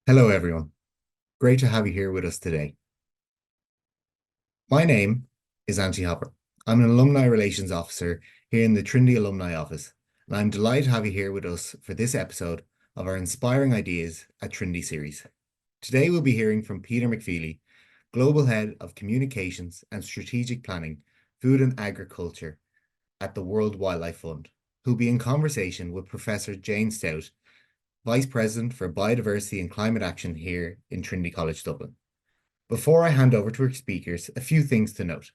Hello, everyone. Great to have you here with us today. My name is Anthony Hopper. I'm an Alumni Relations Officer here in the Trinity Alumni Office, and I'm delighted to have you here with us for this episode of our Inspiring Ideas at Trinity series. Today, we'll be hearing from Peter McFeely, Global Head of Communications and Strategic Planning, Food and Agriculture at the World Wildlife Fund, who'll be in conversation with Professor Jane Stout, Vice President for Biodiversity and Climate Action here in Trinity College Dublin. Before I hand over to our speakers, a few things to note.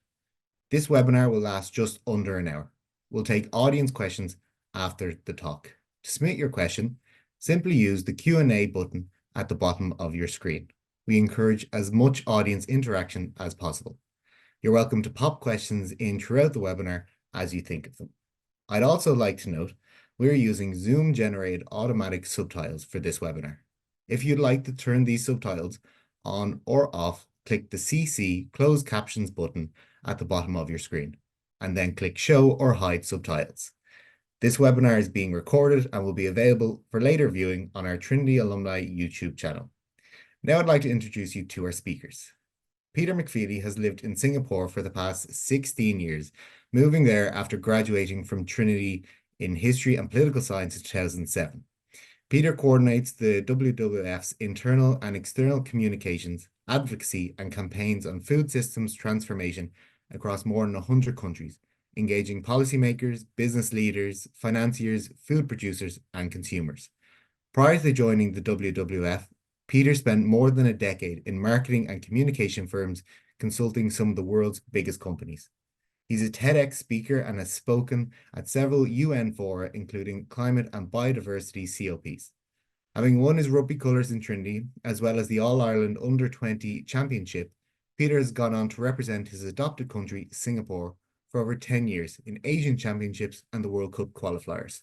This webinar will last just under an hour. We'll take audience questions after the talk. To submit your question, simply use the Q&A button at the bottom of your screen. We encourage as much audience interaction as possible. You're welcome to pop questions in throughout the webinar as you think of them. I'd also like to note we're using Zoom-generated automatic subtitles for this webinar. If you'd like to turn these subtitles on or off, click the CC Closed Captions button at the bottom of your screen, and then click Show or Hide Subtitles. This webinar is being recorded and will be available for later viewing on our Trinity Alumni YouTube channel. Now I'd like to introduce you to our speakers. Peter McFeely has lived in Singapore for the past 16 years, moving there after graduating from Trinity in History and Political Science in 2007. Peter coordinates the WWF's internal and external communications, advocacy, and campaigns on food systems transformation across more than 100 countries, engaging policymakers, business leaders, financiers, food producers, and consumers. Prior to joining the WWF, Peter spent more than a decade in marketing and communication firms, consulting some of the world's biggest companies. He's a TEDx speaker and has spoken at several UN fora, including climate and biodiversity COPs. Having won his rugby colours in Trinity, as well as the All-Ireland Under-20 Championship, Peter has gone on to represent his adopted country, Singapore, for over 10 years in Asian Championships and the World Cup qualifiers.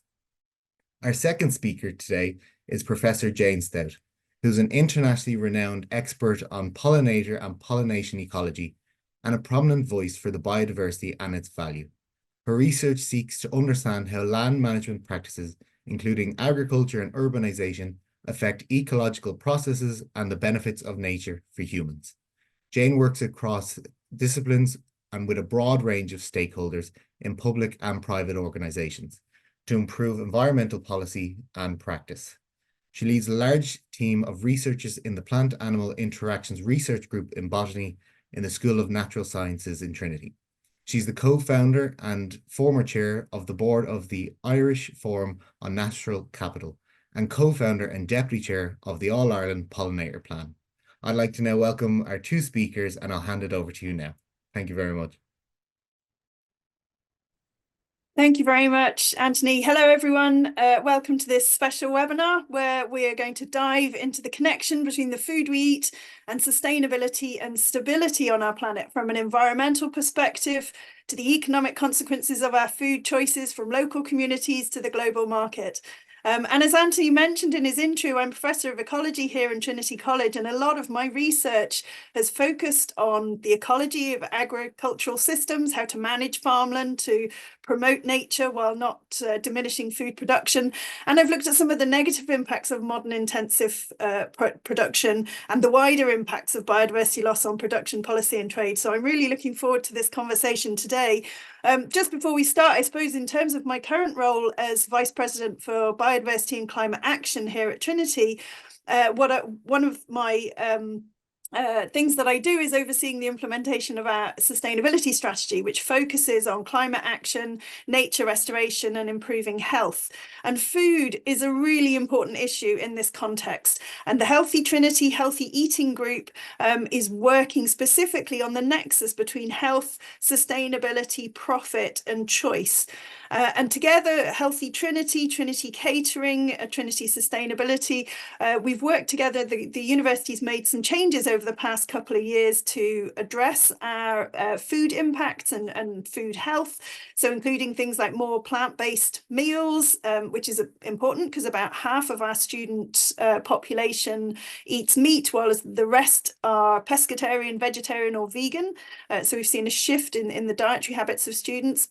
Our second speaker today is Professor Jane Stout, who's an internationally renowned expert on pollinator and pollination ecology, and a prominent voice for the biodiversity and its value. Her research seeks to understand how land management practices, including agriculture and urbanization, affect ecological processes and the benefits of nature for humans. Jane works across disciplines and with a broad range of stakeholders in public and private organizations to improve environmental policy and practice. She leads a large team of researchers in the Plant-Animal Interactions Research Group in Botany in the School of Natural Sciences in Trinity. She's the co-founder and former chair of the board of the Irish Forum on Natural Capital and co-founder and deputy chair of the All-Ireland Pollinator Plan. I'd like to now welcome our two speakers, and I'll hand it over to you now. Thank you very much. Thank you very much, Anthony. Hello, everyone. Welcome to this special webinar where we are going to dive into the connection between the food we eat and sustainability and stability on our planet from an environmental perspective to the economic consequences of our food choices from local communities to the global market. And as Anthony mentioned in his intro, I'm Professor of Ecology here in Trinity College, and a lot of my research has focused on the ecology of agricultural systems, how to manage farmland to promote nature while not diminishing food production. And I've looked at some of the negative impacts of modern intensive production and the wider impacts of biodiversity loss on production policy and trade. So I'm really looking forward to this conversation today. Just before we start, I suppose in terms of my current role as Vice President for Biodiversity and Climate Action here at Trinity, one of my things that I do is overseeing the implementation of our sustainability strategy, which focuses on climate action, nature restoration, and improving health. And food is a really important issue in this context. And the Healthy Trinity Healthy Eating Group is working specifically on the nexus between health, sustainability, profit, and choice. And together, Healthy Trinity, Trinity Catering, Trinity Sustainability, we've worked together. The university's made some changes over the past couple of years to address our food impacts and food health. So including things like more plant-based meals, which is important because about half of our student population eats meat, while the rest are pescatarian, vegetarian, or vegan. So we've seen a shift in the dietary habits of students.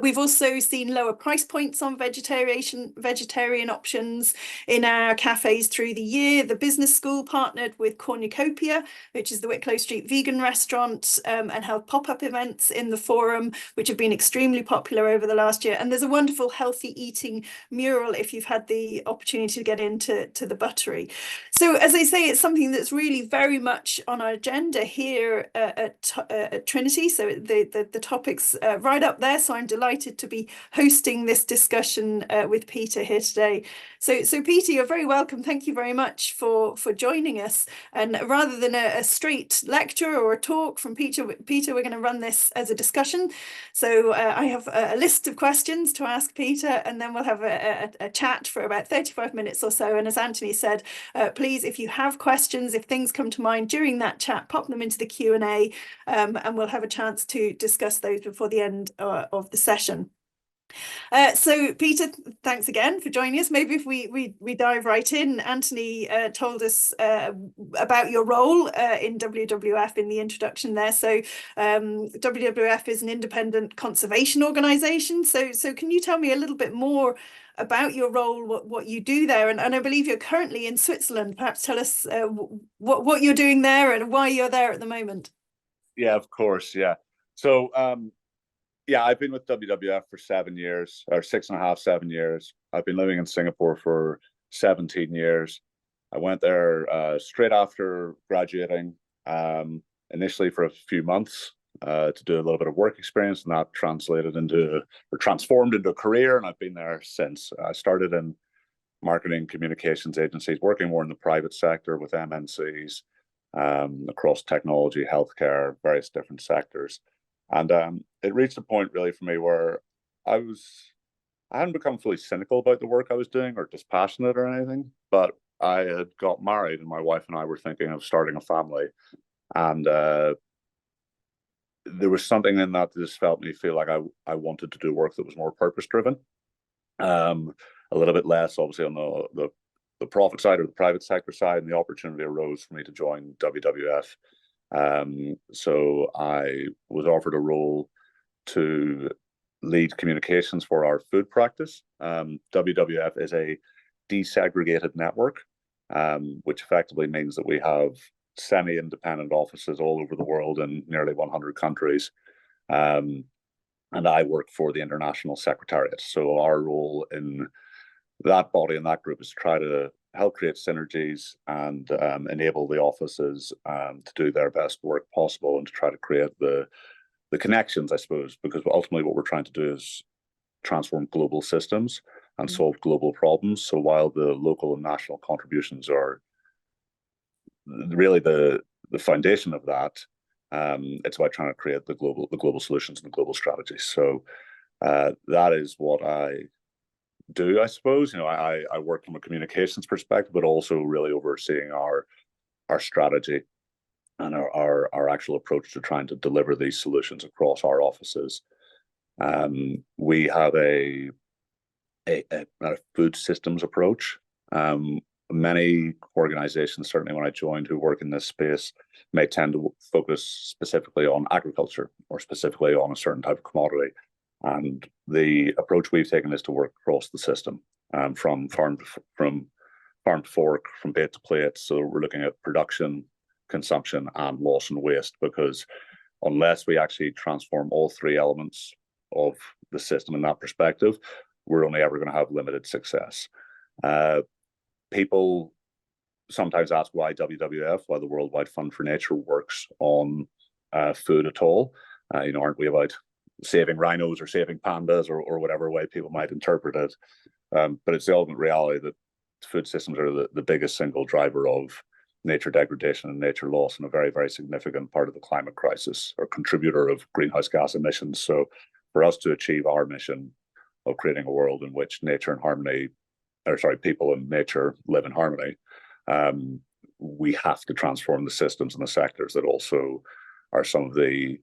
We've also seen lower price points on vegetarian options in our cafes through the year. The business school partnered with Cornucopia, which is the Wicklow Street vegan restaurant, and held pop-up events in the forum, which have been extremely popular over the last year. And there's a wonderful healthy eating mural if you've had the opportunity to get into the buttery. So as I say, it's something that's really very much on our agenda here at Trinity. So the topics right up there. So I'm delighted to be hosting this discussion with Peter here today. So Peter, you're very welcome. Thank you very much for joining us. And rather than a straight lecture or a talk from Peter, we're going to run this as a discussion. So I have a list of questions to ask Peter, and then we'll have a chat for about 35 minutes or so. And as Anthony said, please, if you have questions, if things come to mind during that chat, pop them into the Q&A, and we'll have a chance to discuss those before the end of the session. So Peter, thanks again for joining us. Maybe if we dive right in. Anthony told us about your role in WWF in the introduction there. So WWF is an independent conservation organisation. So can you tell me a little bit more about your role, what you do there? And I believe you're currently in Switzerland. Perhaps tell us what you're doing there and why you're there at the moment. Yeah, of course. Yeah. So yeah, I've been with WWF for 7 years, or 6.5, 7 years. I've been living in Singapore for 17 years. I went there straight after graduating, initially for a few months to do a little bit of work experience, and that transformed into a career, and I've been there since. I started in marketing communications agencies, working more in the private sector with MNCs across technology, healthcare, various different sectors. And it reached a point really for me where I hadn't become fully cynical about the work I was doing or dispassionate or anything, but I had got married and my wife and I were thinking of starting a family. And there was something in that just felt me feel like I wanted to do work that was more purpose driven. A little bit less obviously on the profit side or the private sector side, and the opportunity arose for me to join WWF. So I was offered a role to lead communications for our food practice. WWF is a desegregated network, which effectively means that we have semi-independent offices all over the world in nearly 100 countries. And I work for the International Secretariat. So our role in that body and that group is to try to help create synergies and enable the offices to do their best work possible and to try to create the connections, I suppose, because ultimately what we're trying to do is transform global systems and solve global problems. So while the local and national contributions are really the foundation of that, it's about trying to create the global solutions and the global strategies. So that is what I do, I suppose. I work from a communications perspective, but also really overseeing our strategy and our actual approach to trying to deliver these solutions across our offices. We have a food systems approach. Many organizations, certainly when I joined, who work in this space may tend to focus specifically on agriculture or specifically on a certain type of commodity. And the approach we've taken is to work across the system, from farm to fork, from bait to plate. So we're looking at production, consumption, and loss and waste, because unless we actually transform all three elements of the system in that perspective, we're only ever going to have limited success. People sometimes ask why WWF, why the Worldwide Fund for Nature works on food at all. Aren't we about saving rhinos or saving pandas or whatever way people might interpret it? But it's the ultimate reality that food systems are the biggest single driver of nature degradation and nature loss, and a very, very significant part of the climate crisis, or contributor of greenhouse gas emissions. So for us to achieve our mission of creating a world in which people and nature live in harmony, we have to transform the systems and the sectors that also are some of the,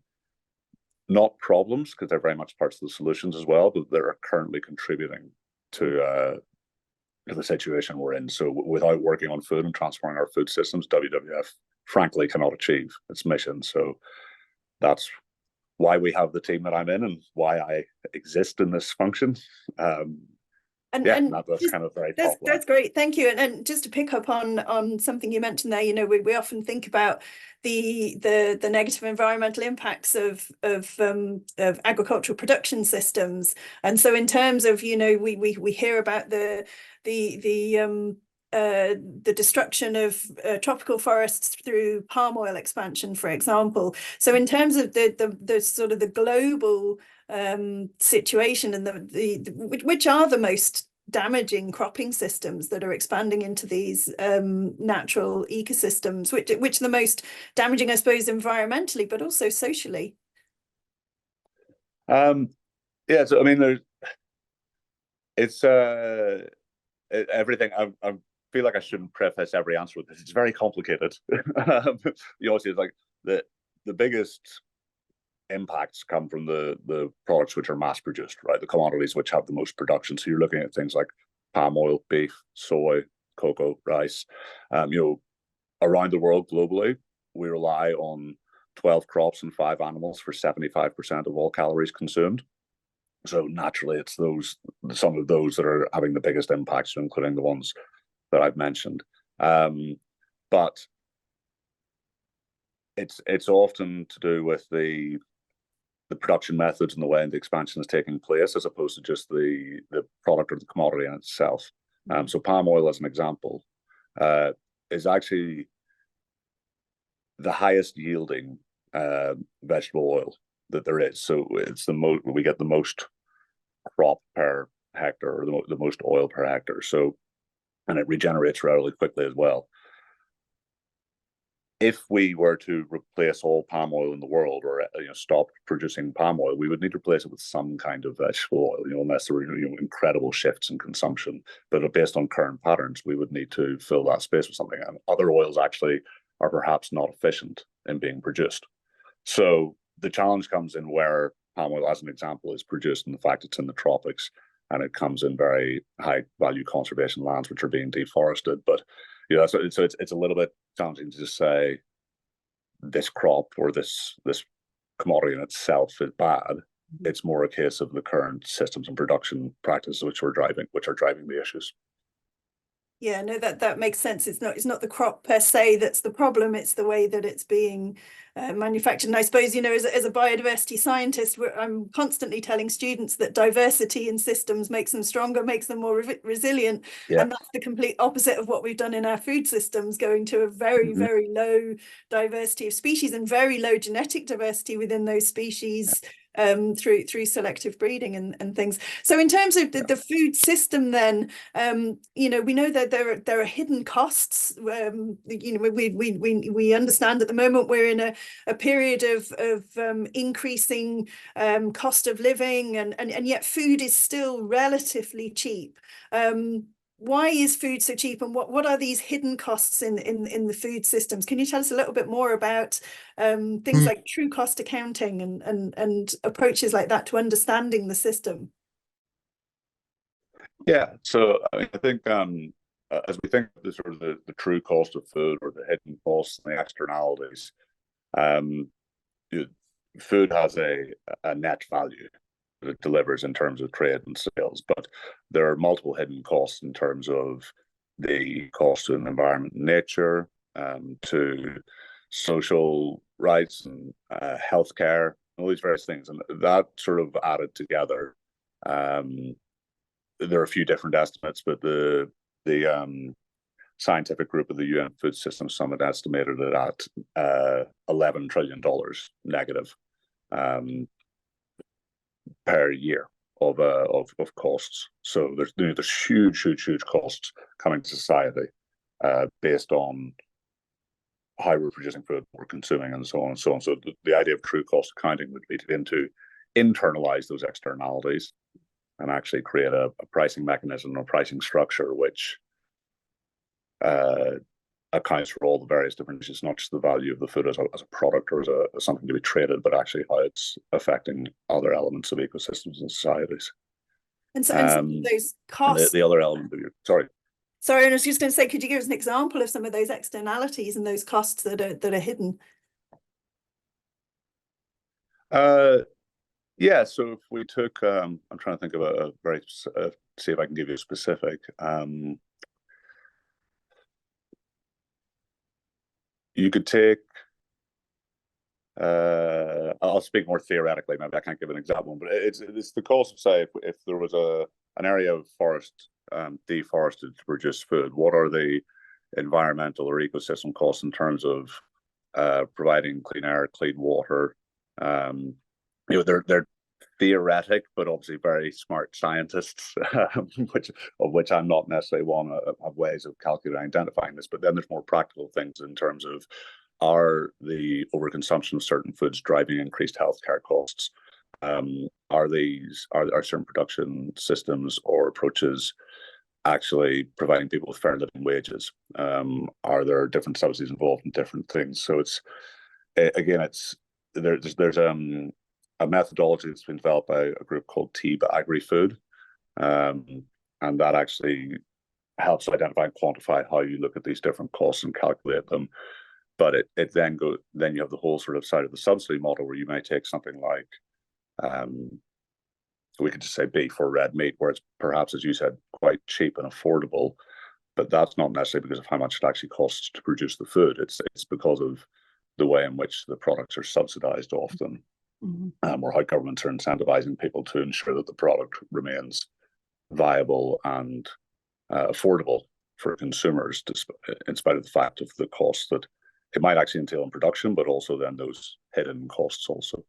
not problems, because they're very much parts of the solutions as well, but they're currently contributing to the situation we're in. So without working on food and transforming our food systems, WWF frankly cannot achieve its mission. So that's why we have the team that I'm in and why I exist in this function. That's kind of very top line. That's great, thank you. And just to pick up on something you mentioned there, you know, we often think about the negative environmental impacts of agricultural production systems, and so in terms of, you know, we hear about the destruction of tropical forests through palm oil expansion, for example. So in terms of the sort of the global situation and which are the most damaging cropping systems that are expanding into these natural ecosystems, which are the most damaging, I suppose, environmentally, but also socially? Yeah, so I mean, it's everything. I feel like I shouldn't preface every answer with this. It's very complicated. You also, it's like the biggest impacts come from the products which are mass produced, right? The commodities which have the most production. So you're looking at things like palm oil, beef, soy, cocoa, rice. You know, around the world globally, we rely on 12 crops and 5 animals for 75% of all calories consumed. So naturally, it's some of those that are having the biggest impacts, including the ones that I've mentioned. But it's often to do with the production methods and the way the expansion is taking place, as opposed to just the product or the commodity in itself. So palm oil, as an example, is actually the highest yielding vegetable oil that there is. So it's we get the most crop per hectare, or the most oil per hectare. So, and it regenerates relatively quickly as well. If we were to replace all palm oil in the world, or stop producing palm oil, we would need to replace it with some kind of vegetable oil, unless there were incredible shifts in consumption. But based on current patterns, we would need to fill that space with something. And other oils actually are perhaps not efficient in being produced. So the challenge comes in where palm oil, as an example, is produced, and the fact it's in the tropics, and it comes in very high value conservation lands which are being deforested. But so it's a little bit challenging to just say this crop or this commodity in itself is bad. It's more a case of the current systems and production practices which are driving the issues. Yeah, no, that makes sense. It's not the crop per se that's the problem. It's the way that it's being manufactured. And I suppose, as a biodiversity scientist, I'm constantly telling students that diversity in systems makes them stronger, makes them more resilient. Yeah. And that's the complete opposite of what we've done in our food systems, going to a very, very low diversity of species and very low genetic diversity within those species. Through selective breeding and things. So in terms of the food system, then we know that there are hidden costs. We understand at the moment we're in a period of increasing cost of living, and yet food is still relatively cheap. Why is food so cheap, and what are these hidden costs in the food systems? Can you tell us a little bit more about things like true cost accounting and approaches like that to understanding the system? Yeah, so I think as we think of the sort of the true cost of food, or the hidden costs and the externalities, food has a net value that it delivers in terms of trade and sales, but there are multiple hidden costs in terms of the cost to the environment and nature, to social rights and healthcare, all these various things, and that sort of added together. There are a few different estimates, but the scientific group of the UN Food Systems Summit estimated it at $11 trillion negative per year of costs. So there's huge costs coming to society based on how we're producing food, we're consuming, and so on and so on. So the idea of true cost accounting would lead into internalize those externalities and actually create a pricing mechanism or pricing structure which accounts for all the various different issues, not just the value of the food as a product or as something to be traded, but actually how it's affecting other elements of ecosystems and societies. And so those costs. The other element of Sorry, I was just going to say, could you give us an example of some of those externalities and those costs that are hidden? Yeah, so if we took, I'm trying to think of a very, see if I can give you a specific. You could take, I'll speak more theoretically, maybe I can't give an example, but it's the cost of, say, if there was an area of forest deforested to produce food, what are the environmental or ecosystem costs in terms of providing clean air, clean water? They're theoretic, but obviously very smart scientists, which I'm not necessarily one of ways of calculating, identifying this. But then there's more practical things in terms of, are the overconsumption of certain foods driving increased healthcare costs? Are certain production systems or approaches actually providing people with fair living wages? Are there different subsidies involved in different things? So there's a methodology that's been developed by a group called TEEB Agri-Food, and that actually helps identify and quantify how you look at these different costs and calculate them. But then you have the whole sort of side of the subsidy model, where you may take something like, we could just say beef or red meat, where it's perhaps, as you said, quite cheap and affordable, but that's not necessarily because of how much it actually costs to produce the food. It's because of the way in which the products are subsidized often, or how governments are incentivizing people to ensure that the product remains viable and affordable for consumers, in spite of the fact of the costs that it might actually entail in production, but also then those hidden costs also.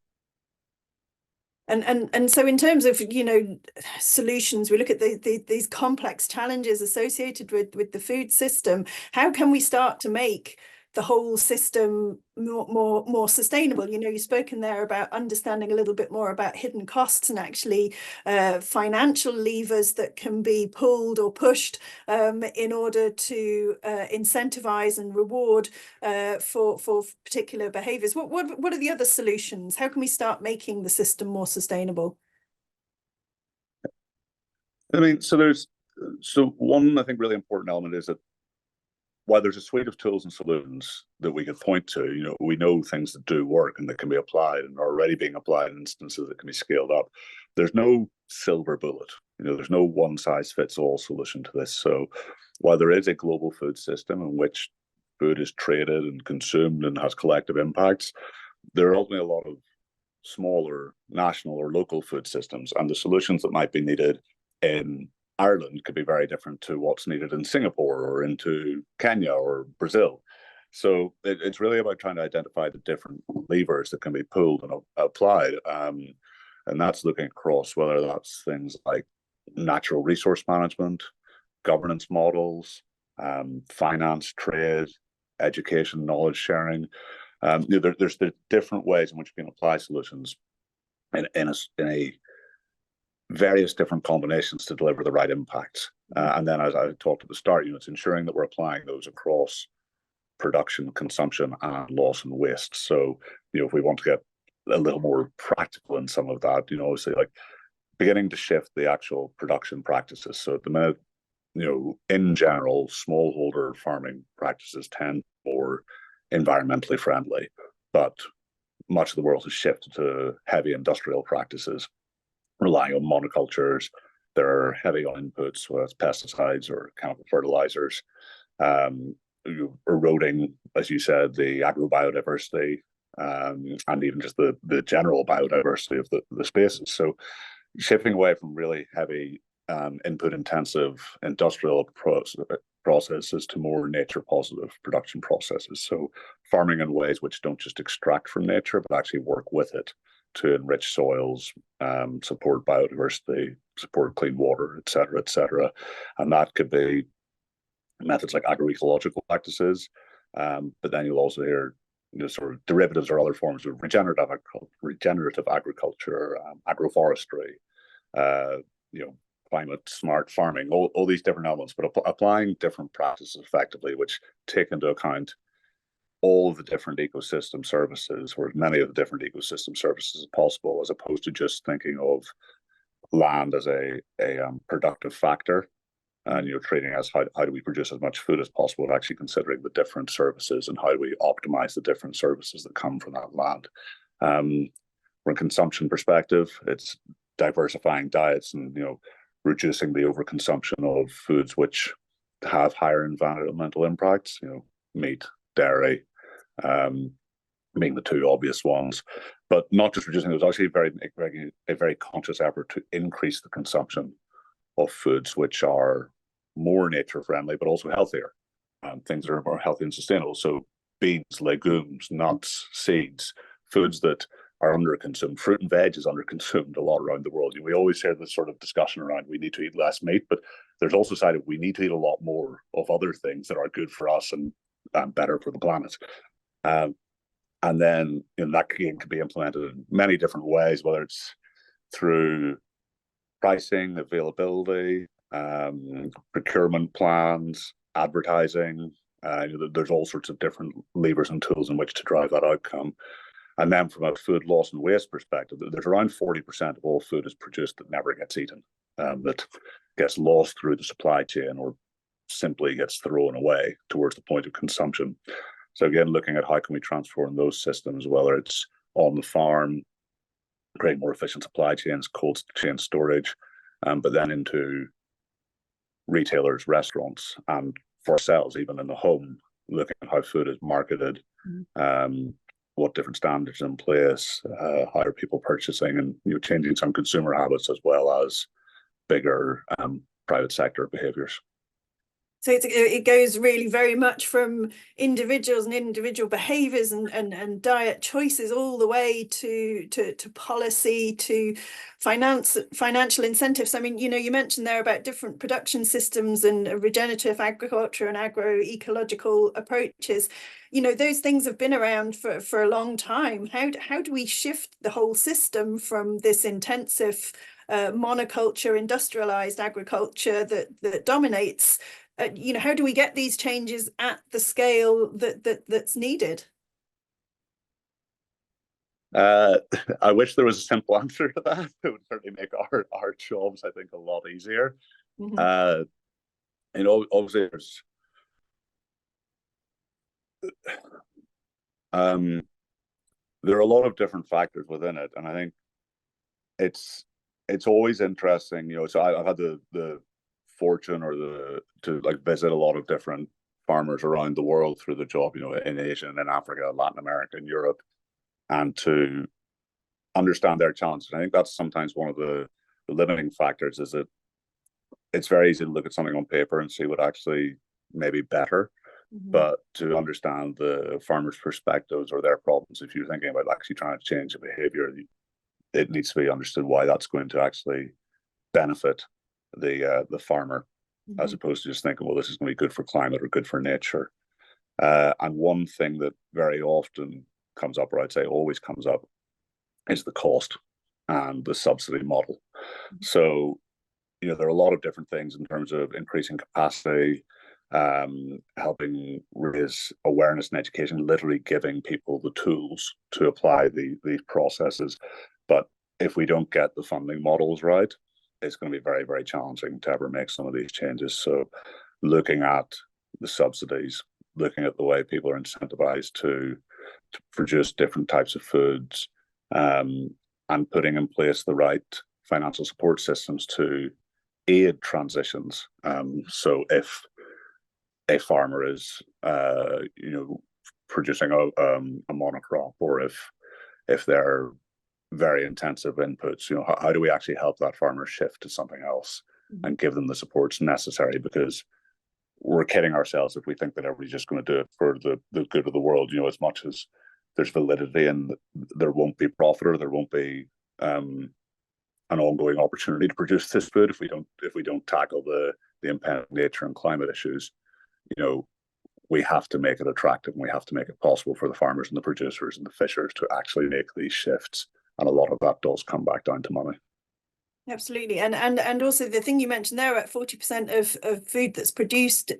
And so in terms of, solutions, we look at these complex challenges associated with the food system. How can we start to make the whole system more sustainable? You've spoken there about understanding a little bit more about hidden costs and actually financial levers that can be pulled or pushed in order to incentivize and reward for particular behaviors. What are the other solutions? How can we start making the system more sustainable? I mean, so one, I think, really important element is that while there's a suite of tools and solutions that we could point to, we know things that do work and that can be applied and are already being applied in instances that can be scaled up. There's no silver bullet. There's no one size fits all solution to this. So while there is a global food system in which food is traded and consumed and has collective impacts, there are ultimately a lot of smaller national or local food systems, and the solutions that might be needed in Ireland could be very different to what's needed in Singapore or into Kenya or Brazil. So it's really about trying to identify the different levers that can be pulled and applied. And that's looking across whether that's things like natural resource management, governance models, finance, trade, education, knowledge sharing. There's the different ways in which we can apply solutions in a various different combinations to deliver the right impacts. And then, as I talked at the start, it's ensuring that we're applying those across production, consumption, and loss and waste. So, if we want to get a little more practical in some of that, obviously, like beginning to shift the actual production practices. So at the minute, in general, smallholder farming practices tend more environmentally friendly, but much of the world has shifted to heavy industrial practices, relying on monocultures. They're heavy on inputs, whether it's pesticides or chemical fertilizers, eroding, as you said, the agrobiodiversity, and even just the general biodiversity of the spaces. So shifting away from really heavy input intensive industrial processes to more nature positive production processes. So farming in ways which don't just extract from nature, but actually work with it to enrich soils, support biodiversity, support clean water, et cetera, et cetera. And that could be methods like agroecological practices, but then you'll also hear sort of derivatives or other forms of regenerative agriculture, agroforestry, climate smart farming, all these different elements, but applying different practices effectively, which take into account all of the different ecosystem services, or as many of the different ecosystem services as possible, as opposed to just thinking of land as a productive factor and treating as how do we produce as much food as possible, and actually considering the different services and how do we optimize the different services that come from that land. from a consumption perspective, it's diversifying diets and, reducing the overconsumption of foods which have higher environmental impacts, meat, dairy, being the two obvious ones, but not just reducing those, actually a very conscious effort to increase the consumption of foods which are more nature friendly, but also healthier, things that are more healthy and sustainable. So beans, legumes, nuts, seeds, foods that are underconsumed. Fruit and veg is underconsumed a lot around the world. We always hear this sort of discussion around we need to eat less meat, but there's also a side of we need to eat a lot more of other things that are good for us and better for the planet. And then that can be implemented in many different ways, whether it's through pricing, availability, procurement plans, advertising. There's all sorts of different levers and tools in which to drive that outcome. And then from a food loss and waste perspective, there's around 40% of all food is produced that never gets eaten, that gets lost through the supply chain or simply gets thrown away towards the point of consumption. So again, looking at how can we transform those systems, whether it's on the farm, create more efficient supply chains, cold chain storage, but then into retailers, restaurants, and for ourselves, even in the home, looking at how food is marketed, what different standards in place, how are people purchasing, and changing some consumer habits as well as bigger private sector behaviours. So it goes really very much from individuals and individual behaviours and diet choices all the way to policy, to financial incentives. I mean, you mentioned there about different production systems and regenerative agriculture and agroecological approaches. Those things have been around for a long time. How do we shift the whole system from this intensive monoculture, industrialized agriculture that dominates? How do we get these changes at the scale that's needed? I wish there was a simple answer to that. It would certainly make our jobs, I think, a lot easier. Obviously, there's there are a lot of different factors within it, and I think it's always interesting. So I've had the fortune to visit a lot of different farmers around the world through the job, in Asia and in Africa, Latin America, and Europe, and to understand their challenges. And I think that's sometimes one of the limiting factors, is that it's very easy to look at something on paper and see what actually may be better, but to understand the farmers' perspectives or their problems, if you're thinking about actually trying to change a behavior, it needs to be understood why that's going to actually benefit the farmer, as opposed to just thinking, well, this is going to be good for climate or good for nature. And one thing that very often comes up, or I'd say always comes up, is the cost and the subsidy model. So, there are a lot of different things in terms of increasing capacity, helping raise awareness and education, literally giving people the tools to apply these processes. But if we don't get the funding models right, it's going to be very, very challenging to ever make some of these changes. So looking at the subsidies, looking at the way people are incentivized to produce different types of foods, and putting in place the right financial support systems to aid transitions. So if a farmer is, producing a monocrop, or if they're very intensive inputs, how do we actually help that farmer shift to something else and give them the supports necessary? Because we're kidding ourselves if we think that everybody's just going to do it for the good of the world. As much as there's validity and there won't be profit, or there won't be an ongoing opportunity to produce this food if we don't tackle the impending nature and climate issues. We have to make it attractive, and we have to make it possible for the farmers and the producers and the fishers to actually make these shifts. And a lot of that does come back down to money. Absolutely. And also the thing you mentioned there, at 40% of food that's produced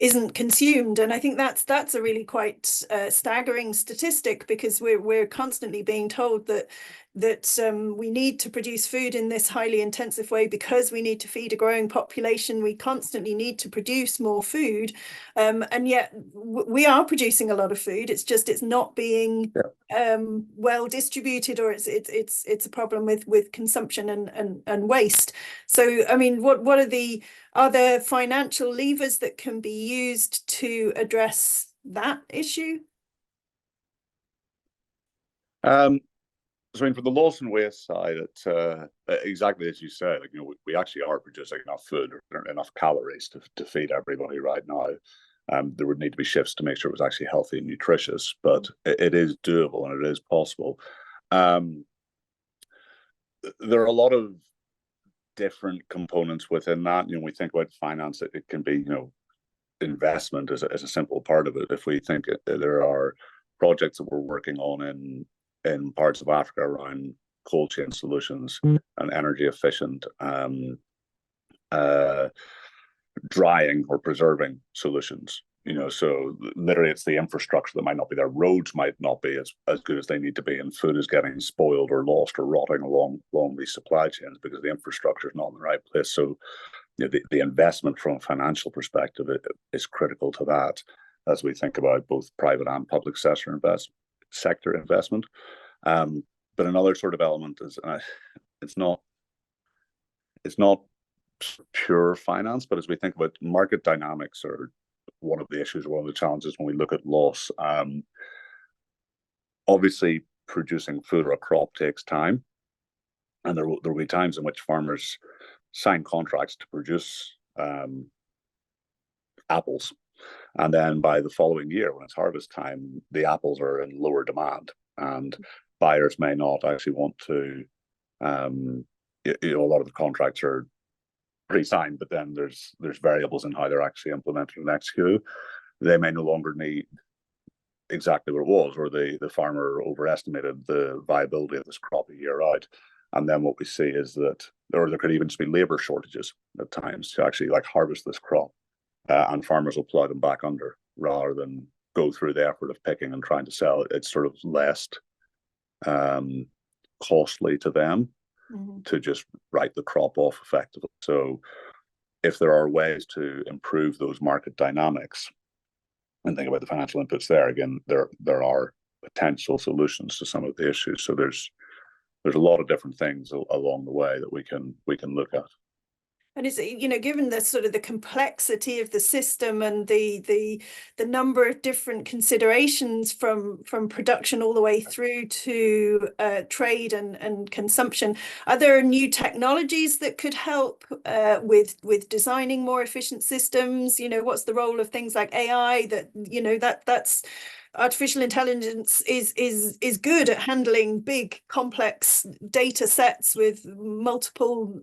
isn't consumed. And I think that's a really quite staggering statistic, because we're constantly being told that we need to produce food in this highly intensive way because we need to feed a growing population. We constantly need to produce more food, and yet we are producing a lot of food. It's just it's not being well distributed, or it's a problem with consumption and waste. So I mean, what are there financial levers that can be used to address that issue? So I mean, for the loss and waste side, it's exactly as you say. Like, we actually are producing enough food or enough calories to feed everybody right now. There would need to be shifts to make sure it was actually healthy and nutritious, but it is doable and it is possible. There are a lot of different components within that. We think about finance, it can be, investment as a simple part of it. If we think there are projects that we're working on in parts of Africa around cold chain solutions and energy efficient drying or preserving solutions. So literally it's the infrastructure that might not be there. Roads might not be as good as they need to be, and food is getting spoiled or lost or rotting along these supply chains because the infrastructure is not in the right place. So the investment from a financial perspective is critical to that as we think about both private and public sector investment. But another sort of element is it's not pure finance, but as we think about market dynamics are one of the issues, one of the challenges when we look at loss. Obviously, producing food or a crop takes time, and there will be times in which farmers sign contracts to produce apples, and then by the following year, when it's harvest time, the apples are in lower demand, and buyers may not actually want to. A lot of the contracts are pre-signed, but then there's variables in how they're actually implemented and executed. They may no longer need exactly what it was, or the farmer overestimated the viability of this crop a year out. And then what we see is that, or there could even just be labor shortages at times to actually harvest this crop, and farmers will plow them back under rather than go through the effort of picking and trying to sell it. It's sort of less costly to them to just write the crop off effectively. So if there are ways to improve those market dynamics and think about the financial inputs there, again, there are potential solutions to some of the issues. So there's a lot of different things along the way that we can look at. And it's, given the sort of the complexity of the system and the number of different considerations from production all the way through to trade and consumption, are there new technologies that could help with designing more efficient systems? What's the role of things like AI that's artificial intelligence is good at handling big complex data sets with multiple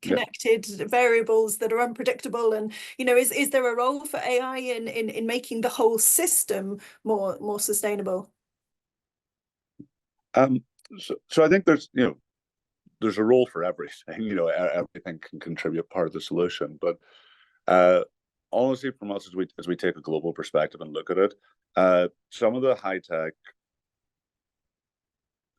connected variables that are unpredictable, and is there a role for AI in making the whole system more sustainable? So I think there's a role for everything. Everything can contribute part of the solution, but honestly, from us as we take a global perspective and look at it, some of the high-tech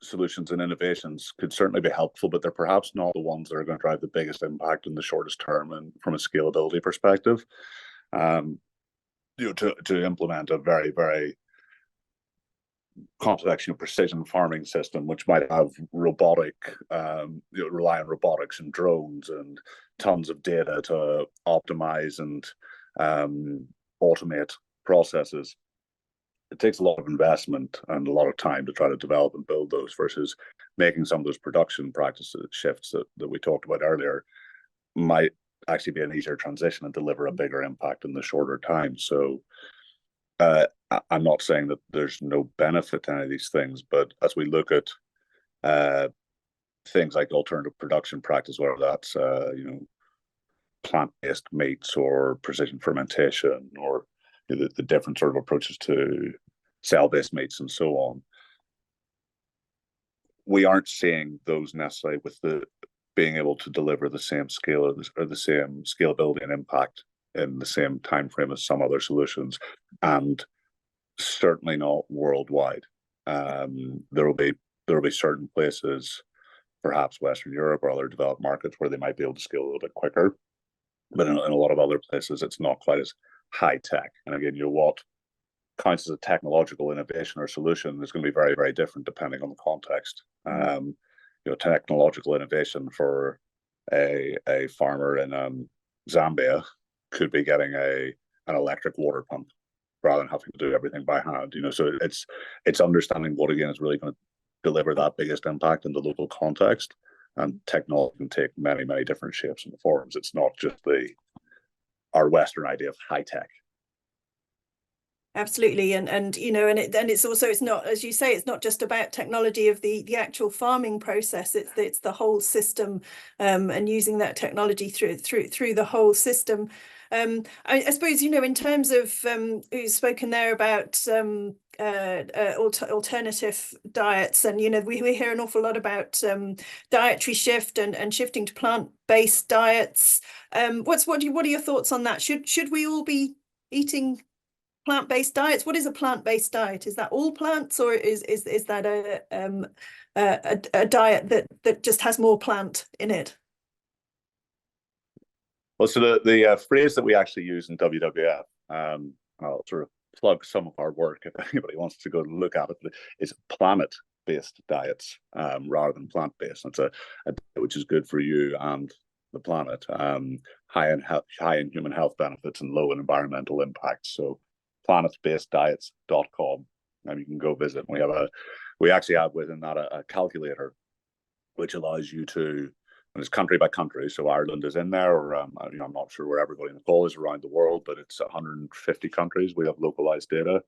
solutions and innovations could certainly be helpful, but they're perhaps not the ones that are going to drive the biggest impact in the shortest term and from a scalability perspective. To implement a very, very complex precision farming system, which might have rely on robotics and drones and tons of data to optimize and automate processes. It takes a lot of investment and a lot of time to try to develop and build those, versus making some of those production practices shifts that we talked about earlier might actually be an easier transition and deliver a bigger impact in the shorter time. So I'm not saying that there's no benefit to any of these things, but as we look at things like alternative production practice, whether that's plant-based meats or precision fermentation, or the different sort of approaches to cell-based meats and so on, we aren't seeing those necessarily with the being able to deliver the same scale or the same scalability and impact in the same time frame as some other solutions, and certainly not worldwide. There will be there will be certain places, perhaps Western Europe or other developed markets, where they might be able to scale a little bit quicker. But in a lot of other places, it's not quite as high tech. And again, what counts as a technological innovation or solution is going to be very, very different depending on the context. Technological innovation for a farmer in Zambia could be getting an electric water pump rather than having to do everything by hand. So it's understanding what again is really going to deliver that biggest impact in the local context. And technology can take many, many different shapes and forms. It's not just our Western idea of high tech. Absolutely, and it's also, it's not, as you say, it's not just about technology of the actual farming process. It's the whole system, and using that technology through the whole system. I suppose, in terms of you've spoken there about alternative diets, and we hear an awful lot about dietary shift and shifting to plant-based diets. What are your thoughts on that? Should we all be eating plant-based diets? What is a plant-based diet? Is that all plants, or is that a diet that just has more plant in it? Well, so the phrase that we actually use in WWF, I'll sort of plug some of our work if anybody wants to go look at it, is planet-based diets rather than plant-based. It's a diet which is good for you and the planet, high in human health benefits and low in environmental impacts. So planetbaseddiets.com, and you can go visit. We actually have within that a calculator which allows you to, and it's country by country, so Ireland is in there, or I'm not sure where everybody in the call is around the world, but it's 150 countries. We have localized data.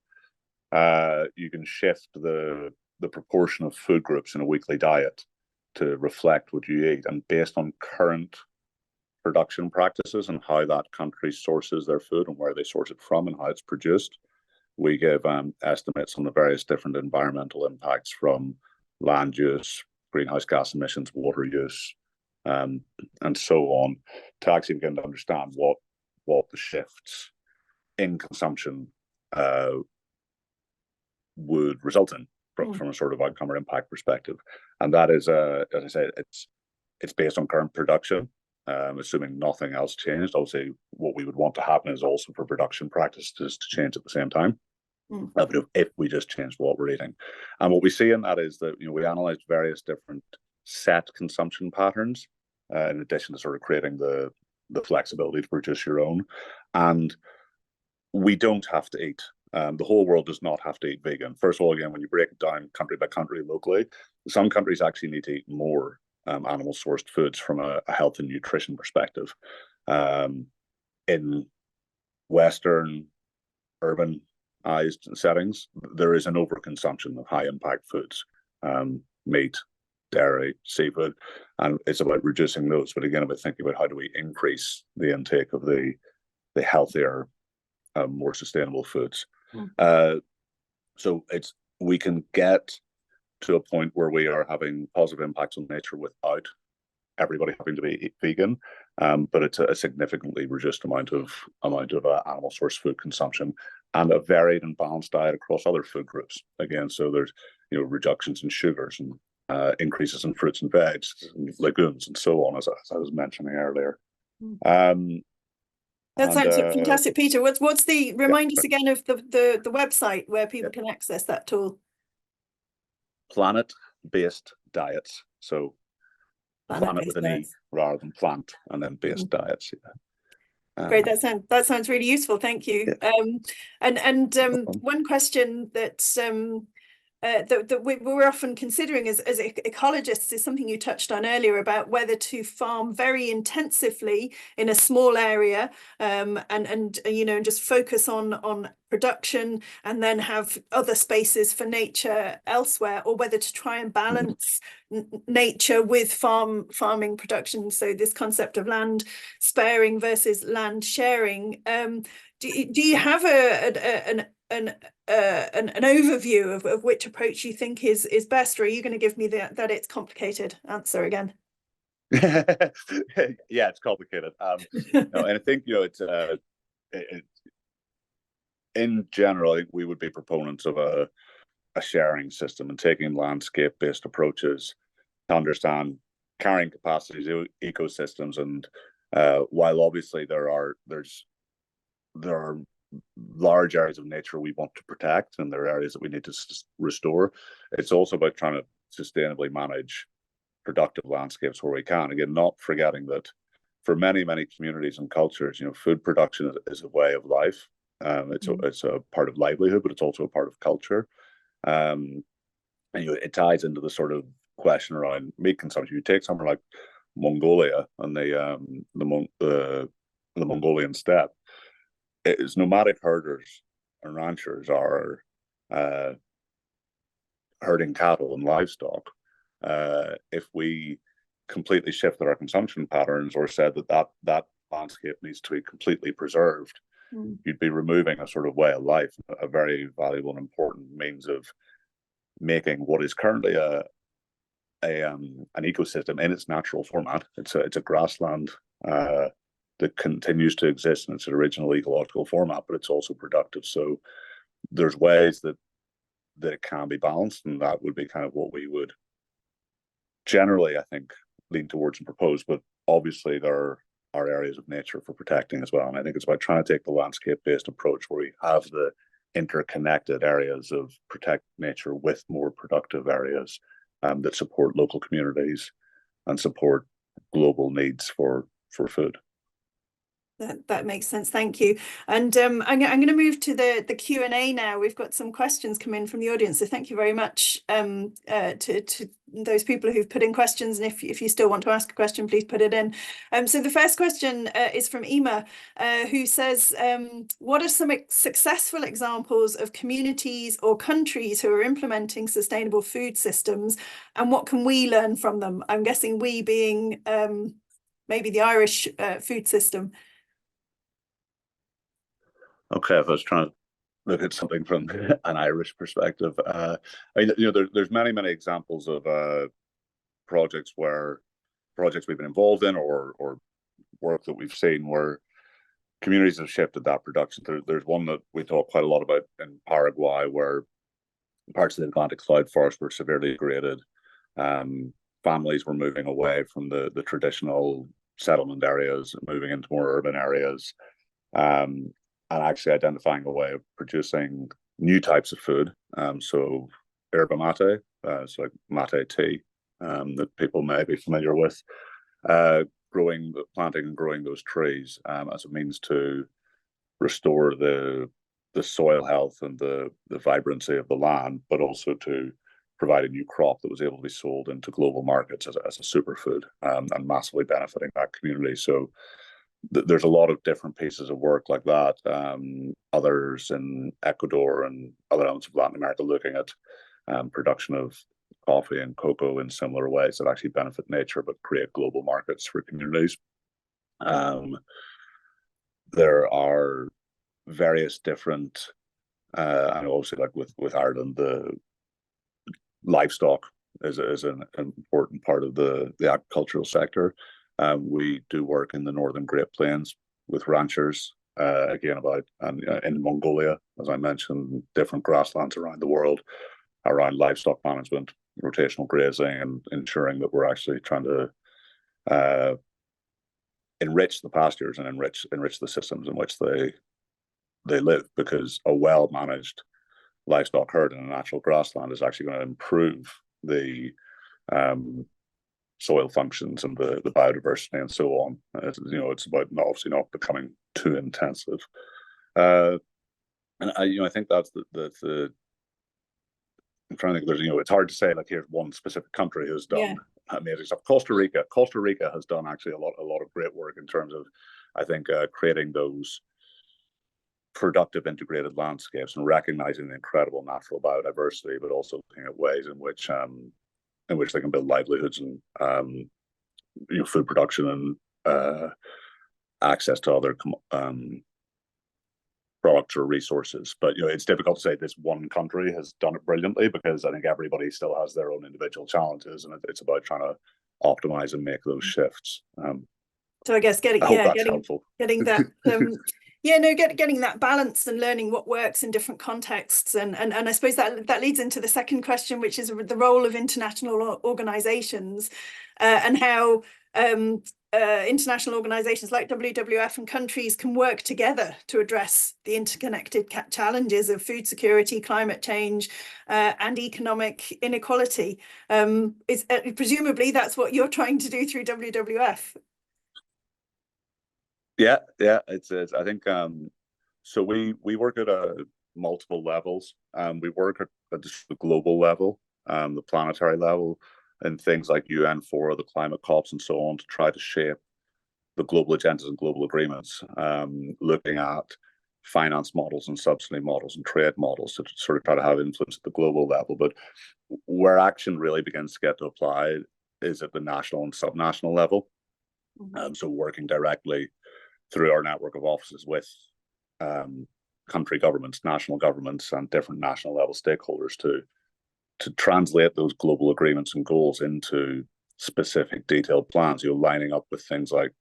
You can shift the proportion of food groups in a weekly diet to reflect what you eat, and based on current production practices and how that country sources their food and where they source it from and how it's produced, we give estimates on the various different environmental impacts from land use, greenhouse gas emissions, water use, and so on, to actually begin to understand what the shifts in consumption would result in from a sort of outcome or impact perspective. And that is, as I said, it's based on current production. Assuming nothing else changed. Obviously, what we would want to happen is also for production practices to change at the same time. But if we just change what we're eating, and what we see in that is that we analyzed various different set consumption patterns, in addition to sort of creating the flexibility to produce your own. And we don't have to eat. The whole world does not have to eat vegan. First of all, again, when you break it down country by country locally, some countries actually need to eat more animal sourced foods from a health and nutrition perspective. In Western urbanized settings, there is an overconsumption of high impact foods, meat, dairy, seafood, and it's about reducing those. But again, about thinking about how do we increase the intake of the healthier, more sustainable foods. So we can get to a point where we are having positive impacts on nature without everybody having to be vegan, but it's a significantly reduced amount of animal source food consumption, and a varied and balanced diet across other food groups. Again, so there's reductions in sugars and increases in fruits and veg, and legumes, and so on, as I was mentioning earlier. That sounds fantastic, Peter. What's the remind us again of the website where people can access that tool? Planet-based diets. So planet with an E rather than plant, and then based diets. Great, that sounds really useful. Thank you. Yeah. One question that we're often considering as ecologists is something you touched on earlier about whether to farm very intensively in a small area, and just focus on production and then have other spaces for nature elsewhere, or whether to try and balance nature with farming production. So this concept of land sparing versus land sharing. Do you have an overview of which approach you think is best, or are you going to give me that it's complicated answer again? Yeah, it's complicated. And I think it's in general, I think we would be proponents of a a sharing system and taking landscape-based approaches to understand carrying capacities, ecosystems, and while obviously there are large areas of nature we want to protect, and there are areas that we need to restore, it's also about trying to sustainably manage productive landscapes where we can. Again, not forgetting that for many communities and cultures, food production is a way of life. It's a part of livelihood, but it's also a part of culture. And it ties into the sort of question around meat consumption. You take somewhere like Mongolia and the Mongolian steppe. It is nomadic herders and ranchers are herding cattle and livestock. If we completely shifted our consumption patterns or said that landscape needs to be completely preserved, you'd be removing a sort of way of life, a very valuable and important means of making what is currently an ecosystem in its natural format. It's a grassland that continues to exist in its original ecological format, but it's also productive. So there's ways that it can be balanced, and that would be kind of what we would generally, I think, lean towards and propose. But obviously there are areas of nature for protecting as well. And I think it's about trying to take the landscape-based approach where we have the interconnected areas of protect nature with more productive areas that support local communities and support global needs for food. That makes sense. Thank you. And I'm going to move to the Q&A now. We've got some questions come in from the audience, so thank you very much to those people who've put in questions. And if you still want to ask a question, please put it in. So the first question is from Emma, who says, what are some successful examples of communities or countries who are implementing sustainable food systems, and what can we learn from them? I'm guessing we being maybe the Irish food system. Okay, if I was trying to look at something from an Irish perspective, I mean, there's many examples of projects we've been involved in or work that we've seen where communities have shifted that production. There's one that we talk quite a lot about in Paraguay, where parts of the Atlantic cloud forest were severely degraded. Families were moving away from the traditional settlement areas, moving into more urban areas. And actually identifying a way of producing new types of food. So yerba mate, so like mate tea, that people may be familiar with, planting and growing those trees as a means to restore the soil health and the vibrancy of the land, but also to provide a new crop that was able to be sold into global markets as a superfood, and massively benefiting that community. So there's a lot of different pieces of work like that. Others in Ecuador and other elements of Latin America looking at production of coffee and cocoa in similar ways that actually benefit nature but create global markets for communities. There are various different, and obviously like with Ireland, the livestock is an important part of the agricultural sector. We do work in the northern Great Plains with ranchers, again in Mongolia, as I mentioned, different grasslands around the world, around livestock management, rotational grazing, and ensuring that we're actually trying to enrich the pastures and enrich the systems in which they live, because a well-managed livestock herd in a natural grassland is actually going to improve the soil functions and the biodiversity and so on. It's about obviously not becoming too intensive. And I think that's the I'm trying to think. It's hard to say like here's one specific country who's done amazing stuff. Costa Rica has done actually a lot of great work in terms of, I think, creating those productive integrated landscapes and recognizing the incredible natural biodiversity, but also looking at ways in which they can build livelihoods and food production and access to other products or resources. But it's difficult to say this one country has done it brilliantly, because I think everybody still has their own individual challenges, and it's about trying to optimize and make those shifts. So I guess getting that Yeah, no, getting that balance and learning what works in different contexts, and I suppose that leads into the second question, which is the role of international organizations, and how international organizations like WWF and countries can work together to address the interconnected challenges of food security, climate change, and economic inequality. Presumably that's what you're trying to do through WWF. Yeah, it's I think so we work at multiple levels. We work at the global level, the planetary level, and things like UN for the climate COPs and so on, to try to shape the global agendas and global agreements, looking at finance models and subsidy models and trade models to sort of try to have influence at the global level. But where action really begins to get to apply is at the national and subnational level. So working directly through our network of offices with country governments, national governments, and different national level stakeholders to translate those global agreements and goals into specific detailed plans, lining up with things like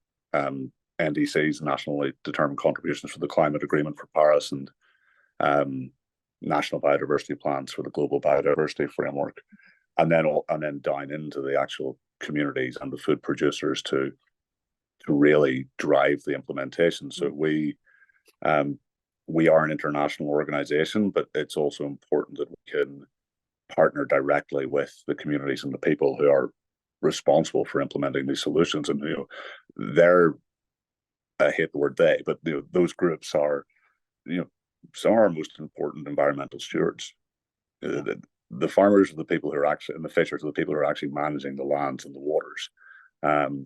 NDCs, nationally determined contributions for the climate agreement for Paris, and national biodiversity plans for the global biodiversity framework, and then down into the actual communities and the food producers to really drive the implementation. So we are an international organization, but it's also important that we can partner directly with the communities and the people who are responsible for implementing these solutions. And I hate the word they, but those groups are some of our most important environmental stewards. The farmers are the people who are actually, and the fishers are the people who are actually managing the lands and the waters.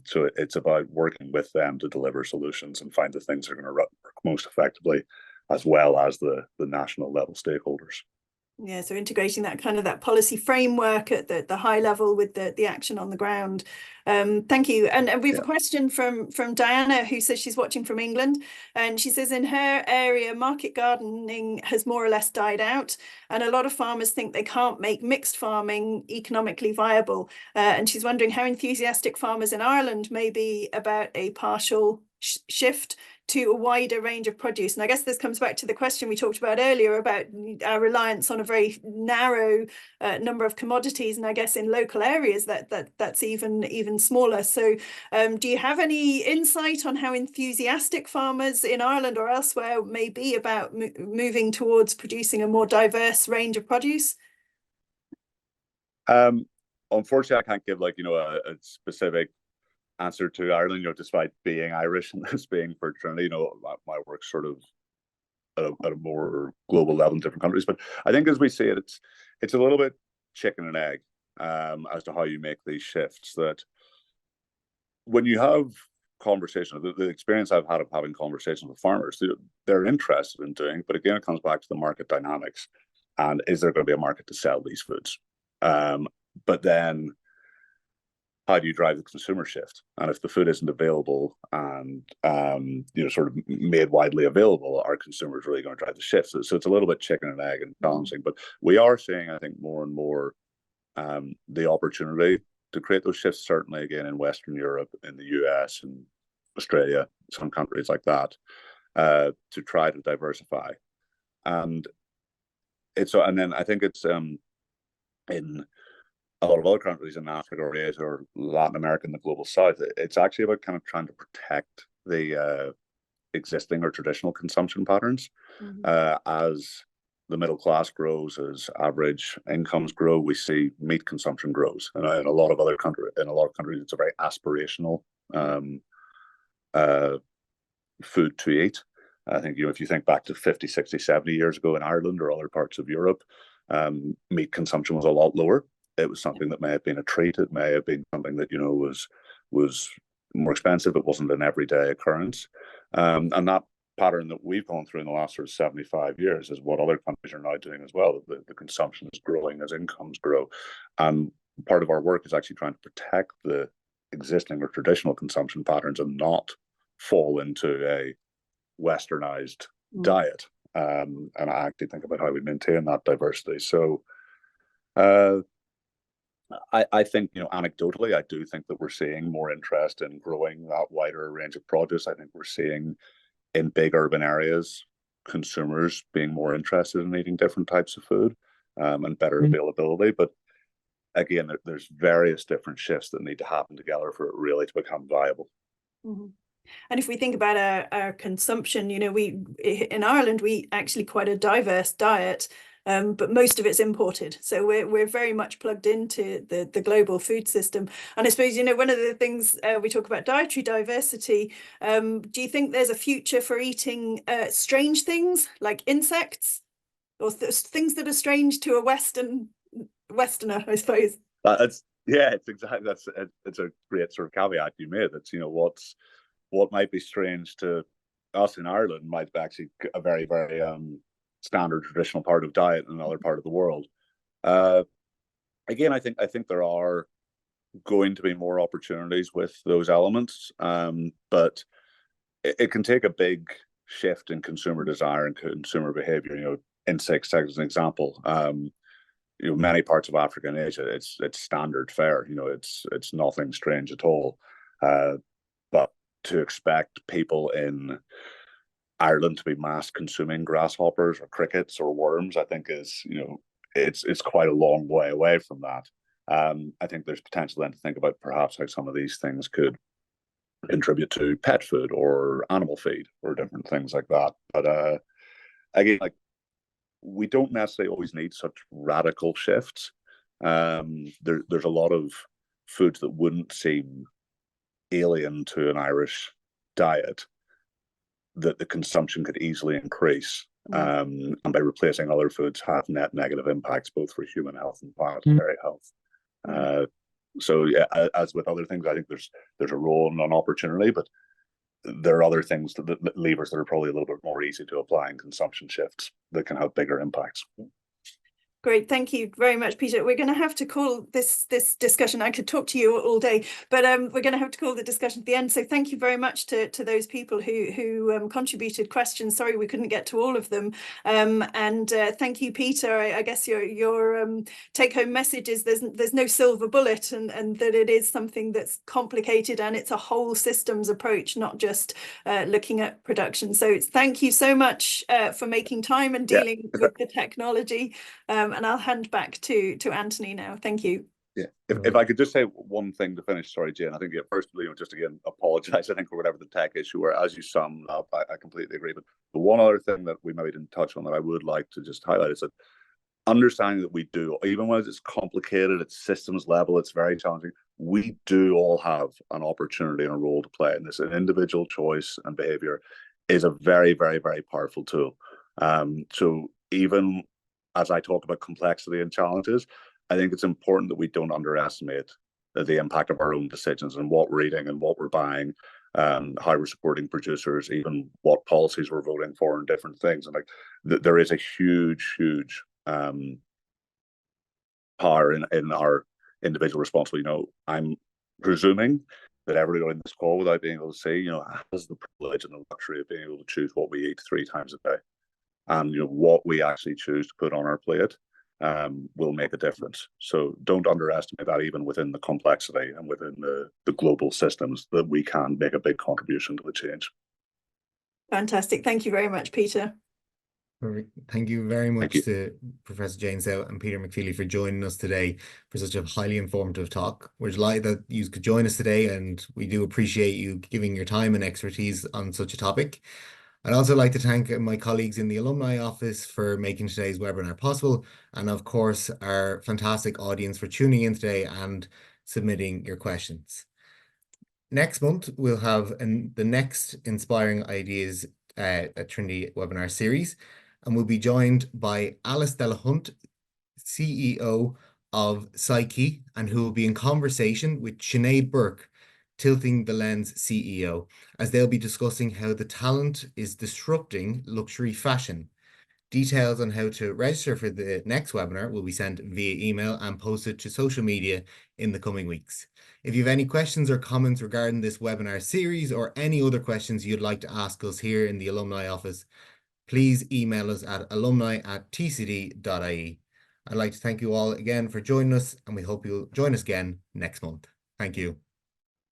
So it's about working with them to deliver solutions and find the things that are going to work most effectively, as well as the national level stakeholders. Yeah, so integrating that policy framework at the high level with the action on the ground. Thank you. And we have a question from Diana, who says she's watching from England, and she says in her area market gardening has more or less died out, and a lot of farmers think they can't make mixed farming economically viable, and she's wondering how enthusiastic farmers in Ireland may be about a partial shift to a wider range of produce. And I guess this comes back to the question we talked about earlier about our reliance on a very narrow number of commodities, and I guess in local areas that's even smaller. So do you have any insight on how enthusiastic farmers in Ireland or elsewhere may be about moving towards producing a more diverse range of produce? Unfortunately, I can't give a specific answer to Ireland, despite being Irish and this being for Trinity. My work's sort of at a more global level in different countries. But I think as we see it, it's a little bit chicken and egg as to how you make these shifts. That when you have conversations, the experience I've had of having conversations with farmers, they're interested in doing, but again, it comes back to the market dynamics. And is there going to be a market to sell these foods? But then how do you drive the consumer shift? And if the food isn't available and sort of made widely available, are consumers really going to drive the shift? So it's a little bit chicken and egg and balancing. But we are seeing, I think, more and more the opportunity to create those shifts. Certainly, again, in Western Europe, in the US, and Australia, some countries like that, to try to diversify. And then I think it's in a lot of other countries in Africa or Asia or Latin America and the global south, it's actually about kind of trying to protect the existing or traditional consumption patterns. As the middle class grows, as average incomes grow, we see meat consumption grows. And in a lot of countries, it's a very aspirational food to eat. I think, if you think back to 50, 60, 70 years ago in Ireland or other parts of Europe, meat consumption was a lot lower. It was something that may have been a treat. It may have been something that was more expensive. It wasn't an everyday occurrence, and that pattern that we've gone through in the last sort of 75 years is what other countries are now doing as well. The consumption is growing as incomes grow, and part of our work is actually trying to protect the existing or traditional consumption patterns and not fall into a westernized diet. And I actually think about how we maintain that diversity. So. I think, anecdotally, I do think that we're seeing more interest in growing that wider range of produce. I think we're seeing in big urban areas, consumers being more interested in eating different types of food, and better availability. But again, there's various different shifts that need to happen together for it really to become viable. Mm-hmm. And if we think about our consumption, you know, we in Ireland, we eat actually quite a diverse diet, but most of it's imported. So we're very much plugged into the global food system. And I suppose, you know, one of the things we talk about dietary diversity, do you think there's a future for eating strange things like insects or things that are strange to a Westerner, I suppose? It's exactly, it's a great sort of caveat you made. That's, you know, what might be strange to us in Ireland might be actually a very, very standard traditional part of diet in another part of the world. Again, I think there are going to be more opportunities with those elements, but it can take a big shift in consumer desire and consumer behavior. You know, insects as an example. You know, many parts of Africa and Asia, it's standard fare. You know, it's nothing strange at all. But to expect people in Ireland to be mass consuming grasshoppers or crickets or worms, I think is, you know, it's quite a long way away from that. I think there's potential then to think about perhaps how some of these things could contribute to pet food or animal feed or different things like that. But again, like, we don't necessarily always need such radical shifts. There's a lot of foods that wouldn't seem alien to an Irish diet that the consumption could easily increase. And by replacing other foods have net negative impacts both for human health and planetary health. So yeah, as with other things, I think there's a role and an opportunity, but there are other things that levers that are probably a little bit more easy to apply in consumption shifts that can have bigger impacts. Great, thank you very much, Peter. We're going to have to call this discussion. I could talk to you all day, but we're going to have to call the discussion at the end. So thank you very much to those people who contributed questions. Sorry we couldn't get to all of them. And thank you, Peter. I guess your take-home message is there's no silver bullet, and that it is something that's complicated, and it's a whole systems approach, not just looking at production. So thank you so much for making time and dealing with the technology. And I'll hand back to Anthony now. Thank you. Yeah, if I could just say one thing to finish, sorry, Jane. I think first, you know, just again apologize. I think for whatever the tech issue were, as you summed up, I completely agree. But the one other thing that we maybe didn't touch on that I would like to just highlight is that understanding that we do, even when it's complicated, it's systems level, it's very challenging. We do all have an opportunity and a role to play in this. An individual choice and behavior is a very, very, very powerful tool. So even as I talk about complexity and challenges, I think it's important that we don't underestimate the impact of our own decisions and what we're eating and what we're buying, how we're supporting producers, even what policies we're voting for and different things. And like there is a huge, huge power in our individual responsibility. You know, I'm presuming that everybody in this call, without being able to say, you know, has the privilege and the luxury of being able to choose what we eat 3 times a day. And you know what we actually choose to put on our plate will make a difference. So don't underestimate that, even within the complexity and within the global systems, that we can make a big contribution to the change. Fantastic. Thank you very much, Peter. Thank you very much to Professor Jane Stout and Peter McFeely for joining us today for such a highly informative talk. We're delighted that you could join us today, and we do appreciate you giving your time and expertise on such a topic. I'd also like to thank my colleagues in the alumni office for making today's webinar possible, and of course our fantastic audience for tuning in today and submitting your questions. Next month we'll have the next Inspiring Ideas at Trinity webinar series, and we'll be joined by Alice Delahunt, CEO of Psyche, and who will be in conversation with Sinead Burke, Tilting the Lens CEO, as they'll be discussing how the talent is disrupting luxury fashion. Details on how to register for the next webinar will be sent via email and posted to social media in the coming weeks. If you have any questions or comments regarding this webinar series or any other questions you'd like to ask us here in the alumni office, please email us at alumni@tcd.ie. I'd like to thank you all again for joining us, and we hope you'll join us again next month. Thank you.